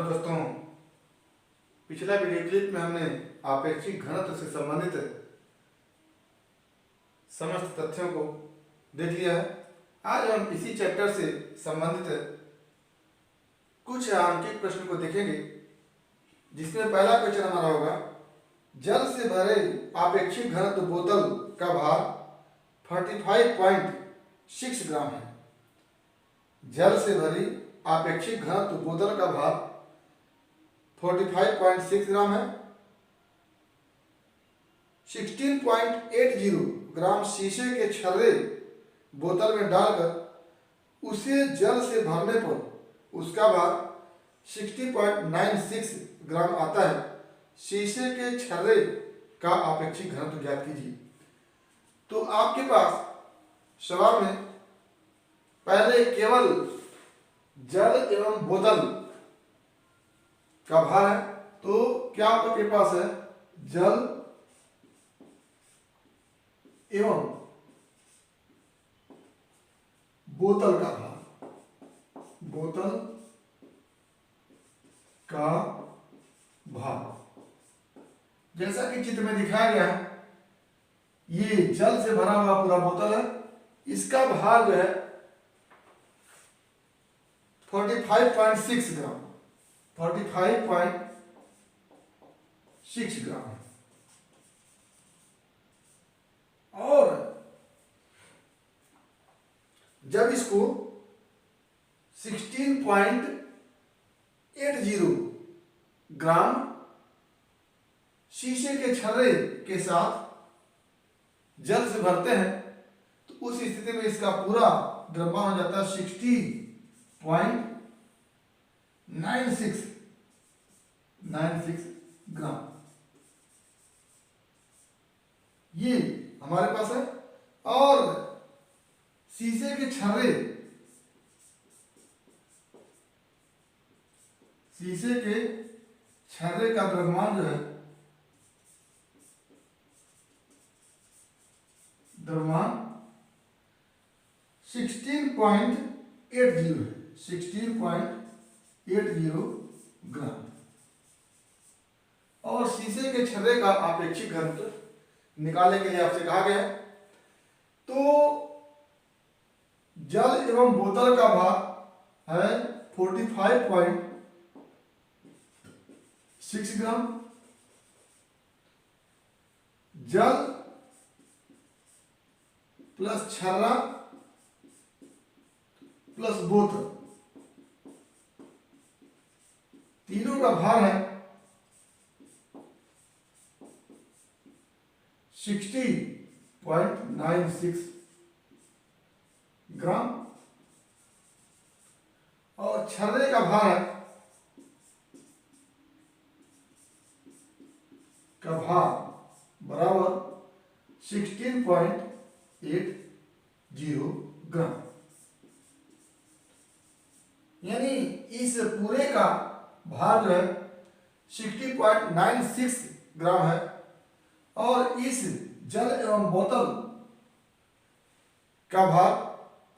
दोस्तों, पिछला video clip में हमने आपेक्षिक घनत्व से संबंधित समस्त तथ्यों को देख लिया है। आज हम इसी चैप्टर से संबंधित कुछ आंकिक प्रश्न को देखेंगे, जिसमें पहला क्वेश्चन हमारा होगा, जल से भरे आपेक्षिक घनत्व बोतल का भार 45.6 ग्राम है। जल से भरी आपेक्षिक घनत्व बोतल का भार 45.6 ग्राम है। 16.80 ग्राम शीशे के छर्रे बोतल में डालकर उसे जल से भरने पर उसका भार 60.96 ग्राम आता है। शीशे के छर्रे का आपेक्षिक घनत्व ज्ञात कीजिए। तो आपके पास सवाल में पहले केवल जल एवं बोतल का भार है, तो क्या आपके पास है जल एवं बोतल का भार, बोतल का भार जैसा कि चित्र में दिखाया गया है। ये जल से भरा हुआ पूरा बोतल है, इसका भार जो है 45.6 ग्राम 45.6 ग्राम है। और जब इसको 16.80 ग्राम शीशे के छर्रे के साथ जल से भरते हैं, तो उस स्थिति में इसका पूरा द्रव्यमान हो जाता है 60.96 ग्राम। ये हमारे पास है। और शीशे के छर्रे का द्रव्यमान जो है, द्रव्यमान 16.80 ग्राम। और शीशे के छर्रे का आपेक्षिक घनत्व निकालने के लिए आपसे कहा गया है। तो जल एवं बोतल का भार है 45.6 ग्राम। जल प्लस छर्रा प्लस बोतल, तीनों का भार है 60.96 ग्राम। और छर्रे का भार है बराबर 16.80 ग्राम। यानी इस पूरे का भार जो है 60.96 ग्राम है। और इस जल एवं बोतल का भार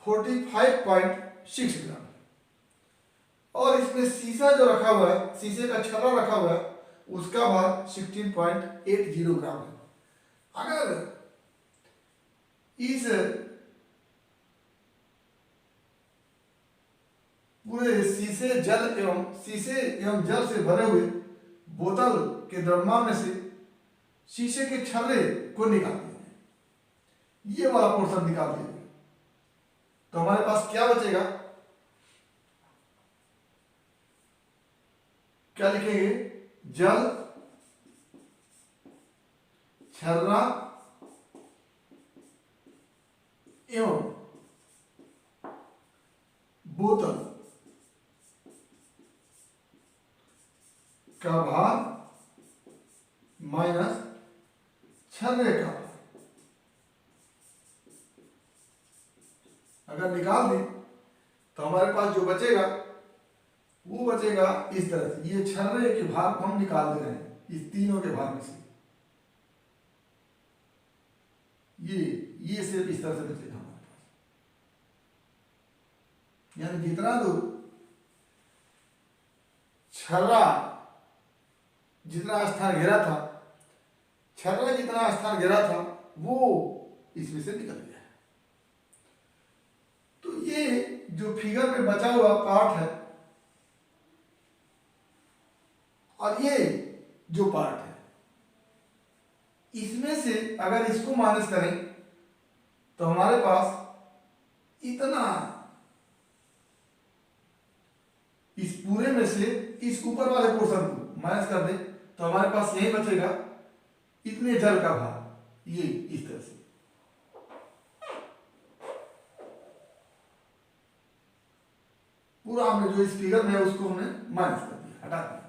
45.6 ग्राम है। और इसमें शीशा जो रखा हुआ है, शीशे का छर्रा रखा हुआ है, उसका भार 16.80 ग्राम है। अगर इस पूरे शीशे एवं जल से भरे हुए बोतल के द्रव्यमान में से शीशे के छर्रे को निकाल दिया, ये वाला पोर्शन निकाल दिया, तो हमारे पास क्या बचेगा? क्या लिखेंगे? जल, छर्रा एवं बोतल का भार माइनस छर्रे का भार। अगर निकाल दें तो हमारे पास जो बचेगा वो बचेगा इस तरह से। ये छर्रे के भार को हम निकाल दे रहे हैं इस तीनों के भार में से। ये सिर्फ इस तरह से बचेगा हमारे पास। यानी जितना दूर छर्रा जितना स्थान घेरा था, छर्रा जितना स्थान घेरा था वो इसमें से निकल गया। तो ये जो फिगर में बचा हुआ पार्ट है और ये जो पार्ट है, इसमें से अगर इसको माइनस करें तो हमारे पास इतना, इस पूरे में से इस ऊपर वाले पोर्शन को माइनस कर दें तो हमारे पास यही बचेगा इतने जल का भार, ये इस तरह से। पूरा हमने जो इस फिगर में है उसको हमने माइनस कर दिया, हटा दिया।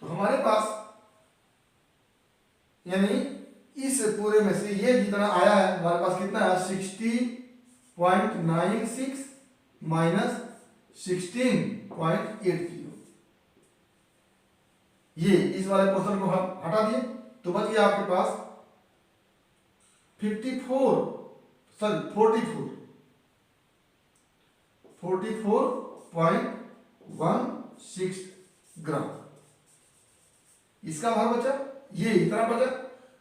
तो हमारे पास यानी इस पूरे में से ये जितना आया है हमारे पास कितना है, 60.96 माइनस 16.80। ये इस वाले पोर्शन को हम हटा दिए तो बच गया आपके पास 44.16 ग्राम इसका भार बचा, ये इतना बचा।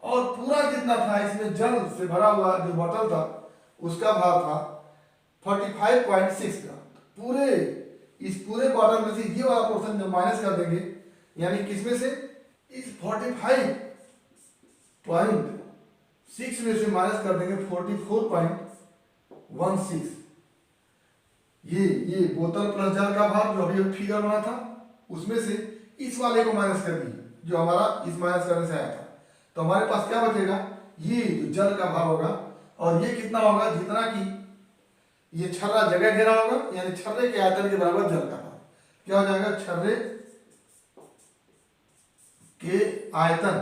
और पूरा जितना था इसमें जल से भरा हुआ जो बोतल था उसका भार था 45.6 ग्राम। पूरे इस पूरे बॉटल में से ये वाला पोर्शन जब माइनस कर देंगे, यानी किसमें से, इस 45.6 में से माइनस कर देंगे 44.16। ये बोतल प्लस जल का भार जो अभी फिगर बना था उसमें से इस वाले को माइनस कर दिए जो हमारा इस माइनस करने से आया था। तो हमारे पास क्या बचेगा, ये जो जल का भार होगा और ये कितना होगा, जितना कि ये छर्रा जगह घेरा होगा, यानी छर्रे के आयतन के बराबर जल का भार। क्या हो जाएगा, छर्रे के आयतन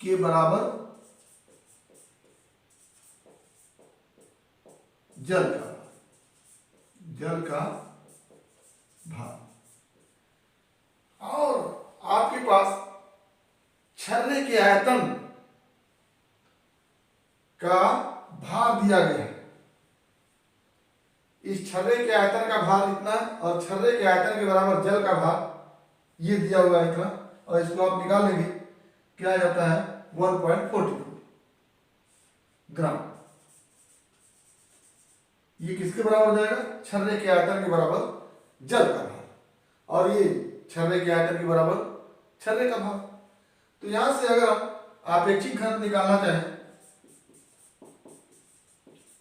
के बराबर जल का भार। और आपके पास छर्रे के आयतन का भार दिया गया है। इस छर्रे के आयतन का भार इतना और छर्रे के आयतन के बराबर जल का भार ये दिया हुआ है इतना, और इसको आप निकाल लेंगे क्या आ जाता है 1.44 ग्राम। ये किसके बराबर हो जाएगा, छर्रे के आयतन के बराबर जल का भार, और ये छर्रे के आयतन के बराबर छर्रे का भार। तो यहां से अगर हम आपेक्षिक घनत्व निकालना चाहें,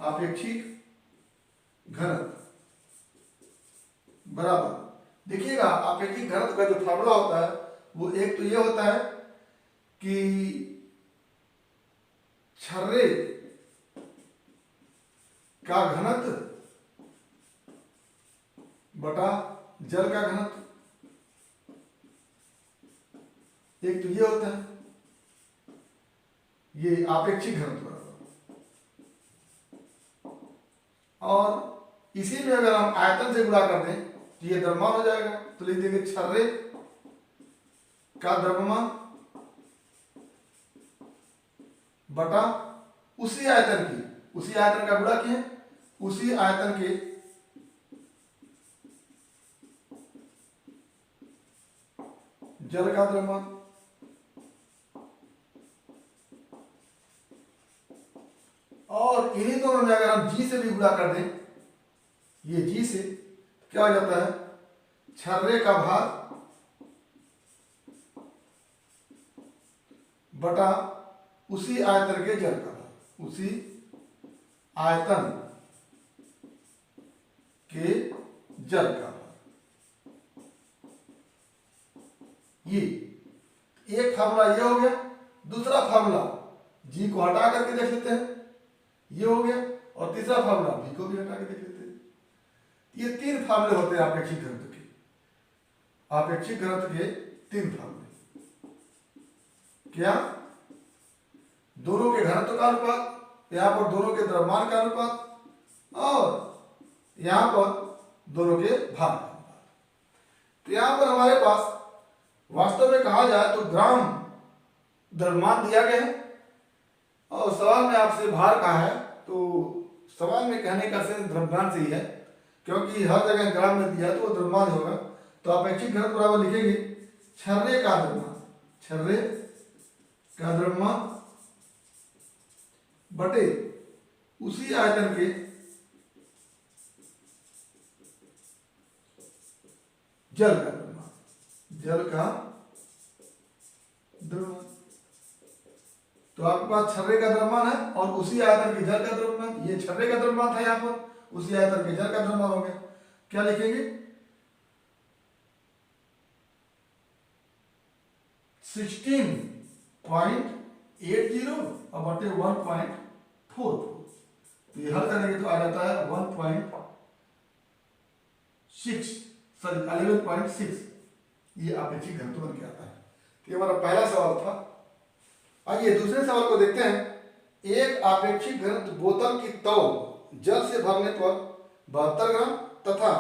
आपेक्षिक घनत्व बराबर, देखिएगा आपेक्षिक घनत्व का जो फार्मूला होता है वो एक तो ये होता है कि छर्रे का घनत्व बटा जल का घनत्व, एक तो ये होता है, ये आपेक्षिक घनत्व। और इसी में अगर हम आयतन से गुणा कर दें तो ये द्रव्यमान हो जाएगा। तो लिख देंगे छर्रे का द्रव्यमान बटा उसी आयतन का गुणा किए उसी आयतन के जल का द्रव्यमान। और इन्हीं दोनों में अगर हम जी से भी गुणा कर दें, ये जी से क्या हो जाता है, छर्रे का भार बटा उसी आयतन के जल का भार, उसी आयतन के जल का भार। ये एक फार्मूला ये हो गया। दूसरा फार्मूला जी को हटा करके देख लेते हैं, ये हो गया। और तीसरा फार्मूला भी को भी हटा के देख लेते हैं। ये तीन फार्मूले होते हैं आपेक्षिक घनत्व के। आपेक्षिक घनत्व के तीन फार्मूले, क्या, दोनों के घनत्व का अनुपात, यहां पर दोनों के द्रव्यमान का अनुपात, और यहां पर दोनों के भार का अनुपात। तो यहां पर हमारे पास वास्तव में कहा जाए तो ग्राम द्रव्यमान दिया गया है और सवाल में आपसे भार कहा है, तो सवाल में कहने का सेंस द्रव्यमान से ही है, क्योंकि हर जगह ग्राम में दिया है तो वो द्रव्यमान होगा। तो अपेक्षित घनत्व बराबर लिखेंगे छर्रे का द्रव्यमान, छर्रे का द्रव्यमान बटे उसी आयतन के जल का द्रव्यमान, जल का द्रव्यमान। तो आपके पास छर्रे का द्रव्यमान है और उसी आयतन के जल का द्रव्यमान, ये छर्रे का द्रव्यमान था यहाँ पर, उसी आयतन के जल का द्रव्यमान हो गया। क्या लिखेंगे 16.80 और बटे 1.44। तो ये हल करेंगे तो आ जाता है 11.6। ये अपेक्षित घनत्व बन के आता है। तो ये हमारा पहला सवाल था। आइए दूसरे सवाल को देखते हैं। एक अपेक्षित घनत्व बोतल की तौल जल से भरने पर 72 ग्राम तथा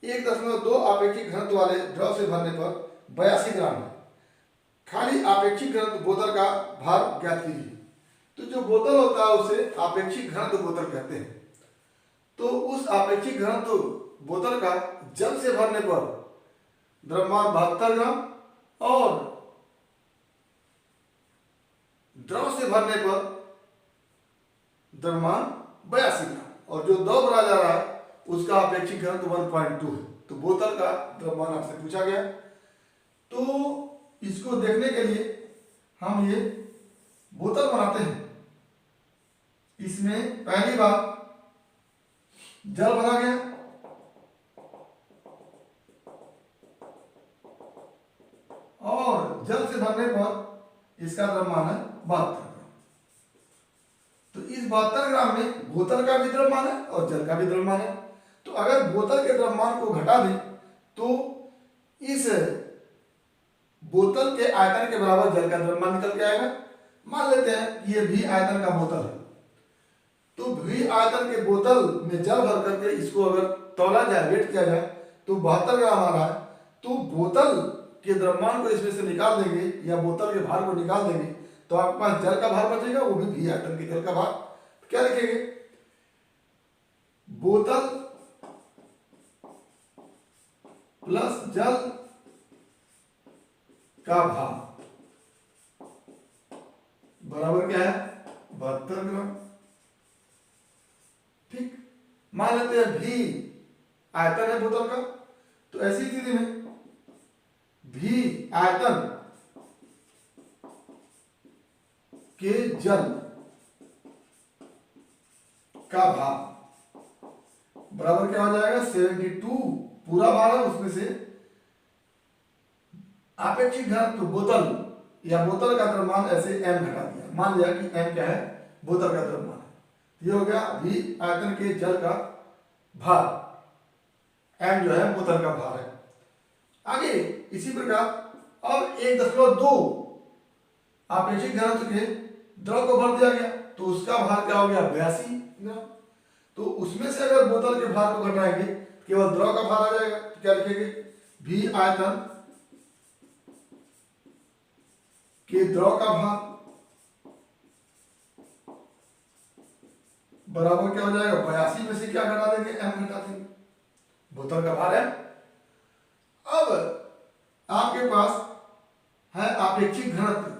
1.2 अपेक्षित घनत्व वाले द्रव से भरने पर 82 ग्राम है। खाली अपेक्षित घनत्व बोतल का भार ज्ञात कीजिए। तो जो बोतल होता है उसे अपेक्षित घनत्व बोतल कहते हैं। तो उस अपेक्षित घनत्व बोतल का जल से भरने पर द्रव्यमान 72 ग्राम और द्रव से भरने पर द्रव्यमान 82 ग्राम और जो द्रव भरा जा रहा है उसका अपेक्षित घनत्व 1.2 है। तो बोतल का द्रव्यमान आपसे पूछा गया। तो इसको देखने के लिए हम ये बोतल बनाते हैं। इसमें पहली बार जल भरा गया और जल से भरने पर इसका द्रव्यमान है 72 ग्राम। तो इस 72 ग्राम में बोतल का भी द्रव्यमान है और जल का भी द्रव्यमान है। तो अगर बोतल के द्रव्यमान को घटा दें तो इस बोतल के आयतन के बराबर जल का द्रव्यमान निकल के आएगा। मान लेते हैं कि ये भी आयतन का बोतल है। तो भी आयतन के बोतल में जल भर करके इसको अगर तौला जाए, वेट किया जाए तो 72 ग्राम आ रहा है। तो बोतल के द्रव्यमान को इसमें से निकाल देंगे या बोतल के भार को निकाल देंगे तो आपके पास जल का भार बचेगा, वो भी आयतन के जल का भार। तो क्या लिखेंगे बोतल प्लस जल का भार बराबर क्या है 72 ग्राम। ठीक, मान लेते हैं भी आयतन है बोतल का। तो ऐसी स्थिति में भी आयतन के जल का भार बराबर क्या हो जाएगा 72 पूरा भार है, उसमें से अपेक्षित घनत्व बोतल या बोतल का द्रव्यमान ऐसे m घटा दिया। मान लिया कि m क्या है बोतल का द्रव्यमान है। ये हो गया भी आयतन के जल का भार, m जो है बोतल का भार है। आगे इसी प्रकार अब 1.2 अपेक्षित घनत्व के द्रव को भर दिया गया तो उसका भार क्या हो गया 82 ग्राम। तो उसमें से अगर बोतल के भार को घटाएंगे केवल द्रव का भार आ जाएगा। तो क्या लिखेंगे भी आयतन के द्रव का भार बराबर क्या हो जाएगा 82 में से क्या घटा देंगे m घटा देंगे, बोतल का भार है। अब आपके पास है अपेक्षित घनत्व,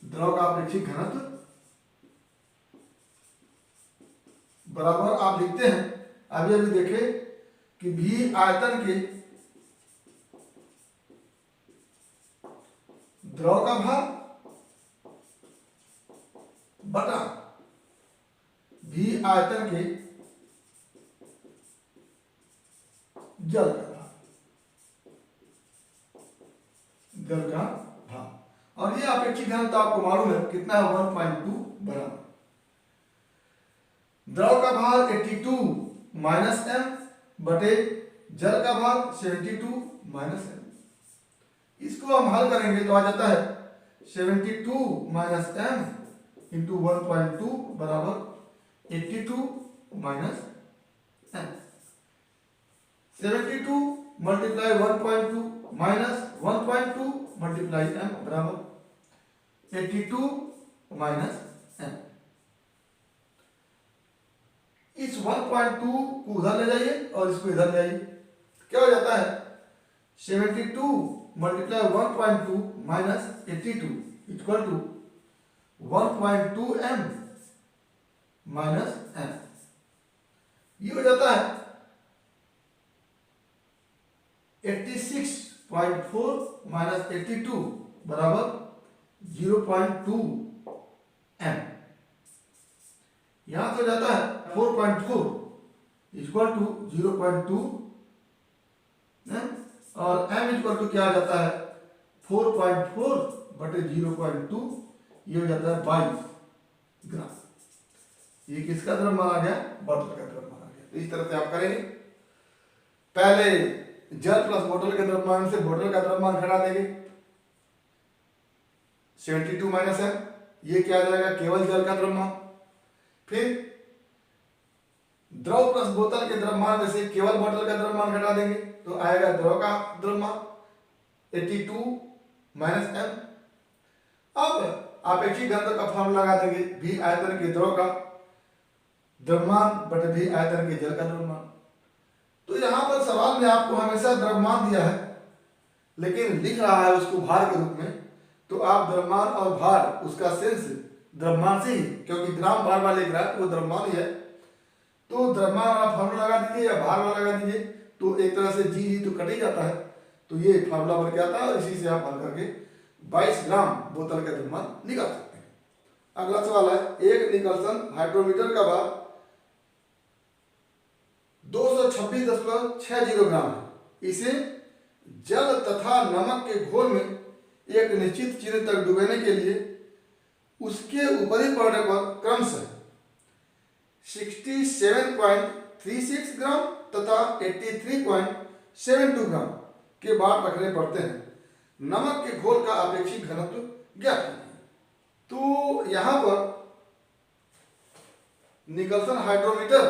द्रव का अपेक्षित घनत्व बराबर आप लिखते हैं अभी अभी देखें कि भी आयतन के द्रव का भार बटा भी आयतन के जल का भार, जल का भार। और ये अपेक्षित घनत्व आपको मालूम है कितना है 1.2 बराबर द्रव का भार 82 माइनस m बटे जल का भार 72 माइनस m। इसको हम हल करेंगे तो आ जाता है 72 माइनस m इंटू 1.2 बराबर 82 minus m। 72 multiply 1.2 minus 1.2 multiply m बराबर 82 माइनस m। इस 1.2 को उधर ले जाइए और इसको इधर ले आइए, क्या हो जाता है 72 multiply 1.2 minus 82 equal to 1.2 m minus m। ये हो जाता है 86.4 माइनस 82 बराबर 0.2 m। यहां तो जाता है 4.4 इक्वल टू 0.2 और m इक्वल टू क्या आ जाता है 4.4 बटे 0.2, ये हो जाता है 22 ग्राम। ये किसका द्रव्यमान आ गया, बोतल का द्रव्यमान आ गया। तो इस तरह से आप करेंगे, पहले जल प्लस बोतल के द्रव्यमान से बोतल का द्रव्यमान घटा देंगे 72 माइनस m, ये क्या आ जाएगा केवल जल का द्रव्यमान। फिर द्रव प्लस बोतल के द्रव्यमान में से केवल बोतल का द्रव्यमान घटा देंगे तो आएगा द्रव का द्रव्यमान 82 माइनस m। अब आपेक्षिक घनत्व का फॉर्मूला लगा देंगे, v आयतन के द्रव का द्रव्यमान बटे v आयतन के जल का द्रव्यमान। तो यहां पर सवाल में आपको हमेशा द्रव्यमान दिया है लेकिन लिख रहा है उसको भार के रूप में, तो आप द्रव्यमान और भार उसका सेंस द्रव्यमान से ही, क्योंकि ग्राम भार वाले लिख रहा है वो द्रव्यमान ही है, तो द्रव्यमान वाला फॉर्मूला लगा दीजिए या भार वाला लगा दीजिए, तो एक तरह से जी तो कट ही जाता है, तो ये फॉर्मूला बन के आता है और इसी से आप हल करके 22 ग्राम बोतल का द्रव्यमान निकाल सकते हैं। अगला सवाल है, एक निकलसन हाइड्रोमीटर का भार 226.60 ग्राम है, इसे जल तथा नमक के घोल में एक निश्चित चिन्ह तक डुबाने के लिए उसके ऊपरी पड़ने पर क्रमशः 67.36 ग्राम तथा 83.72 ग्राम के बार रखने पड़ते हैं। नमक के घोल का अपेक्षित घनत्व ज्ञात कीजिए। तो यहां पर निकलसन हाइड्रोमीटर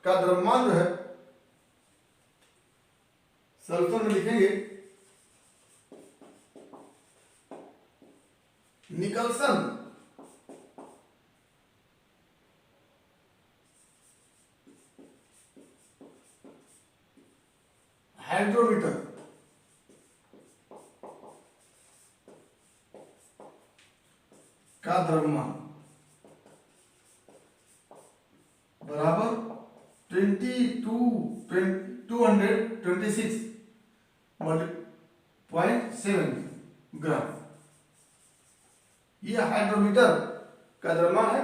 का द्रव्यमान जो है सॉल्यूशन में लिखेंगे, निकलसन हाइड्रोमीटर का द्रव्यमान बराबर 226.7 ग्राम। यह हाइड्रोमीटर का द्रव्यमान है,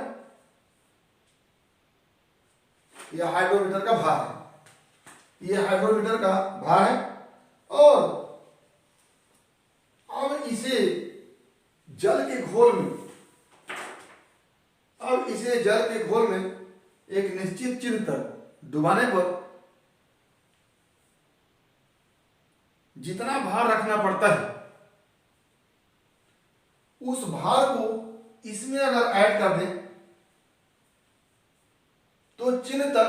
यह हाइड्रोमीटर का भार है, यह हाइड्रोमीटर का भार है। और अब इसे जल के घोल में, एक निश्चित चिन्ह तक डुबाने पर जितना भार रखना पड़ता है उस भार को इसमें अगर ऐड कर दें तो चिन्ह तक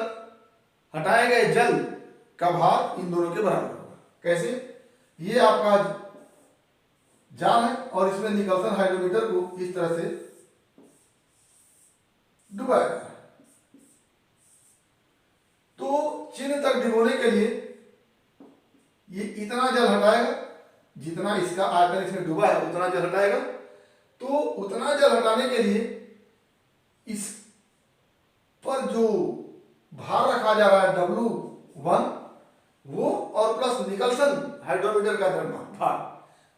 हटाए गए जल का भार इन दोनों के बराबर होगा। कैसे, ये आपका जाल है और इसमें निकलसन हाइड्रोमीटर को इस तरह से डुबाया गया है। तो चिन्ह तक डुबोने के लिए ये इतना जल हटाएगा, जितना इसका आयतन इसमें डूबा है उतना जल हटाएगा। तो उतना जल हटाने के लिए इस पर जो भार रखा जा रहा है W1 वो और प्लस निकलसन हाइड्रोमीटर का द्रव्यमान भार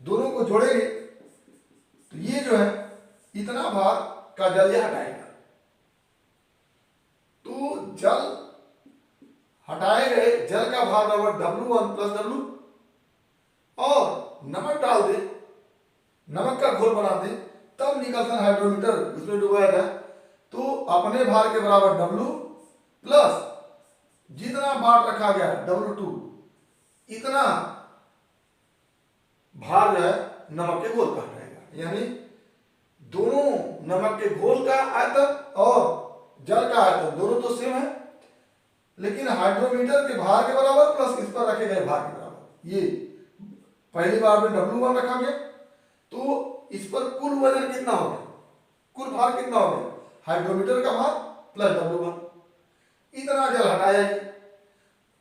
दोनों को जोड़ेंगे तो ये जो है इतना भार का जल ये हटाएगा। तो जल हटाए गए जल का भार बराबर W1 प्लस W और नमक डाल दे, नमक का घोल बना दे, तब निकलसन हाइड्रोमीटर उसमें डुबाया जाए तो अपने भार के बराबर W प्लस जितना भार रखा गया W2 इतना भार जो है नमक के घोल का हटाएगा। यानी दोनों नमक के घोल का आयतन और जल का आयतन दोनों तो सेम है, लेकिन हाइड्रोमीटर के भार के बराबर प्लस इस पर रखे गए भार के बराबर। ये पहली बार में W1 रखा गया तो इस पर कुल वजन कितना हो गया, कुल भार कितना हो गया, हाइड्रोमीटर का भार प्लस W1। इतना जल हटाया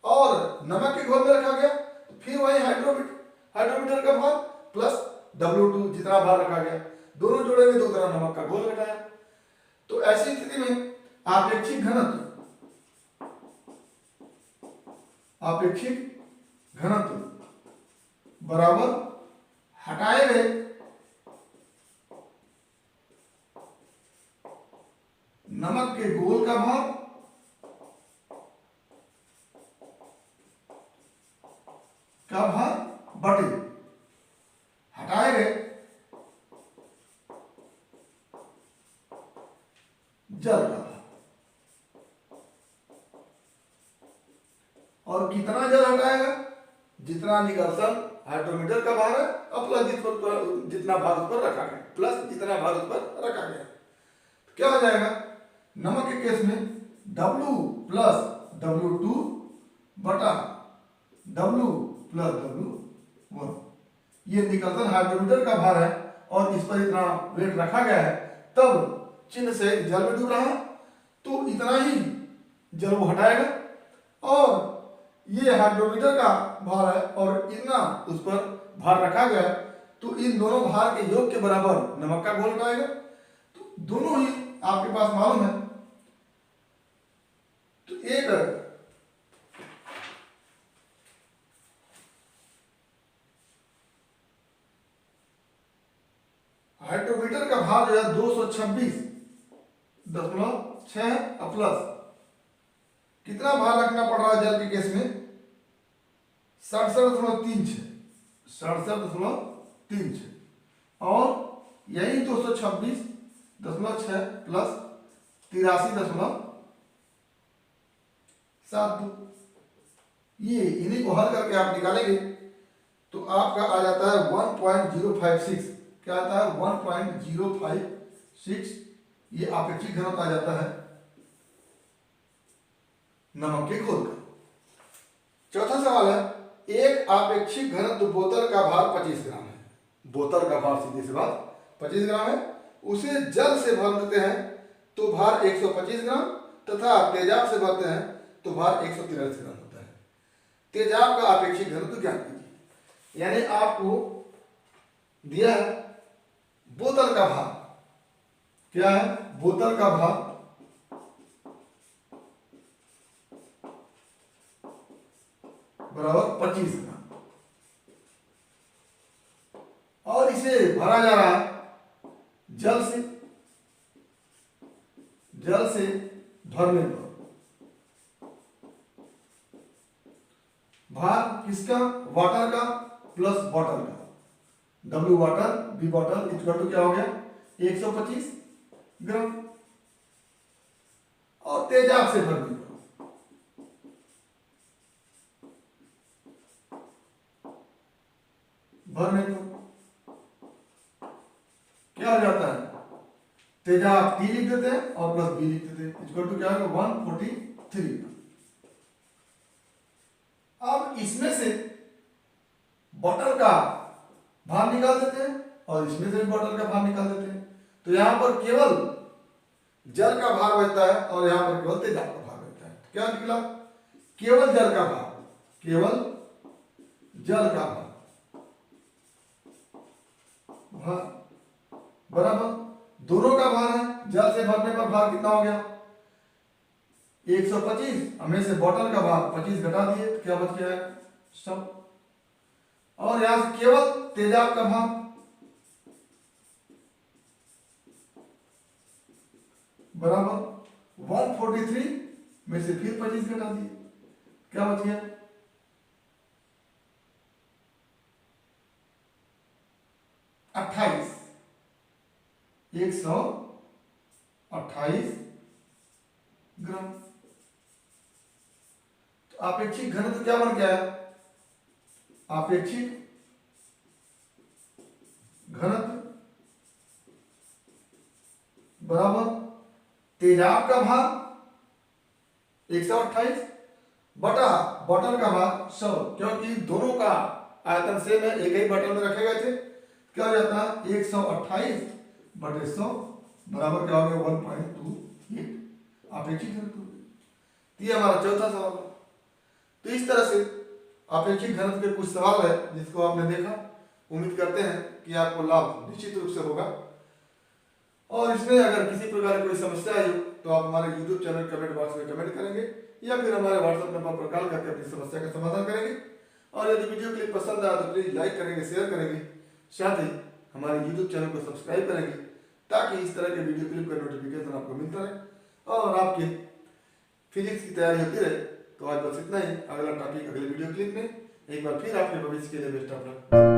और नमक के घोल में रखा गया, तो फिर वही हाइड्रोमीटर का भार प्लस W2 जितना भार रखा गया, दोनों जोड़ेंगे तो उतना नमक का घोल घटाया। तो ऐसी स्थिति में आपेक्षिक घनत्व बराबर हटाए गए नमक के घोल का भार बटे हटाए गए जल का भार। और कितना जल हटाएगा, जितना निकर्षण हाइड्रोमीटर का भार है और प्लस जितना भार उस पर रखा गया, प्लस जितना भार उस पर रखा गया, तो क्या हो जाएगा, नमक के केस में W प्लस W2 बटा W प्लस W1। ये निकर्षण हाइड्रोमीटर का भार है और इस पर इतना वेट रखा गया है, तब चिन्ह से जल में डूब रहा है तो इतना ही जल वो हटाएगा, और ये हाइड्रोमीटर का भार है और इतना उस पर भार रखा गया है, तो इन दोनों भार के योग के बराबर नमक का घोल हटाएगा। तो दोनों ही आपके पास मालूम है। तो एक हाइड्रोमीटर का भार जो है 226.6 प्लस कितना भार रखना पड़ रहा है जल के केस में, 67.36, और यही 226.6 प्लस 83.72, ये इन्हीं को हल करके आप निकालेंगे तो आपका आ जाता है 1.056। क्या आता है, 1.056। ये आपेक्षिक घनत्व आ जाता है नमक के घोल का। चौथा सवाल है, एक आपेक्षिक घनत्व बोतल का भार 25 ग्राम है। बोतल का भार सीधी सी बात 25 ग्राम है, उसे जल से भर देते हैं तो भार 125 ग्राम तथा तेजाब से भरते हैं तो भार 143 ग्राम होता है। तेजाब का आपेक्षिक घनत्व ज्ञात कीजिए। यानी आपको दिया है बोतल का भार, क्या है, बोतल का भार बराबर 25 ग्राम, और इसे भरा जा रहा है जल से भरने पर भार किसका, वाटर का प्लस बॉटल का, W water B bottle equal to क्या हो गया 125 ग्राम, और तेजाब से भरने पर क्या हो जाता है, तेजाब T लिख देते हैं और प्लस B लिख देते हैं, इक्वल टू क्या होगा 143। अब इसमें से बॉटल का भार निकाल देते हैं और इसमें से भी बॉटल का भार निकाल देते हैं, तो यहां पर केवल जल का भार बचता है और यहां पर केवल तेजाब का भार बचता है। क्या निकला, केवल जल का भार बराबर दोनों का भार है, जल से भरने पर भार कितना हो गया 125, हमें से बॉटल का भार 25 घटा दिए तो क्या बच गया है सब, और यहां से केवल तेजाब का भार बराबर 143 में से फिर 25 घटा दिए, क्या बच गया 28, 128 ग्राम। तो आपेक्षिक घनत्व क्या बन गया है, आपेक्षिक घनत्व बराबर तेजाब का भार 128 बटा बॉटल का भार 100, क्योंकि दोनों का आयतन सेम है, एक ही बॉटल में रखे गए थे। क्या हो जाता है 128 बटे 100 बराबर क्या हो गया 1.28 आपेक्षिक घनत्व हो गया। तो ये हमारा चौथा सवाल है। तो इस तरह से आपेक्षिक घनत्व के कुछ सवाल है जिसको आपने देखा। उम्मीद करते हैं कि आपको लाभ निश्चित रूप से होगा। और इसमें अगर किसी प्रकार की कोई समस्या आई हो तो आप हमारे YouTube चैनल कमेंट बॉक्स में कमेंट करेंगे या फिर हमारे WhatsApp नंबर पर कॉल करके अपनी समस्या का समाधान करेंगे। और यदि वीडियो क्लिप पसंद आया तो प्लीज लाइक करेंगे, शेयर करेंगे, साथ ही हमारे YouTube चैनल को सब्सक्राइब करेंगे ताकि इस तरह के वीडियो क्लिप का नोटिफिकेशन आपको मिलता रहे और आपकी फिजिक्स की तैयारी होती रहे। तो आज बस इतना ही। अगला टॉपिक अगले वीडियो क्लिप में। एक बार फिर आपके भविष्य के लिए बेस्ट ऑफ लक।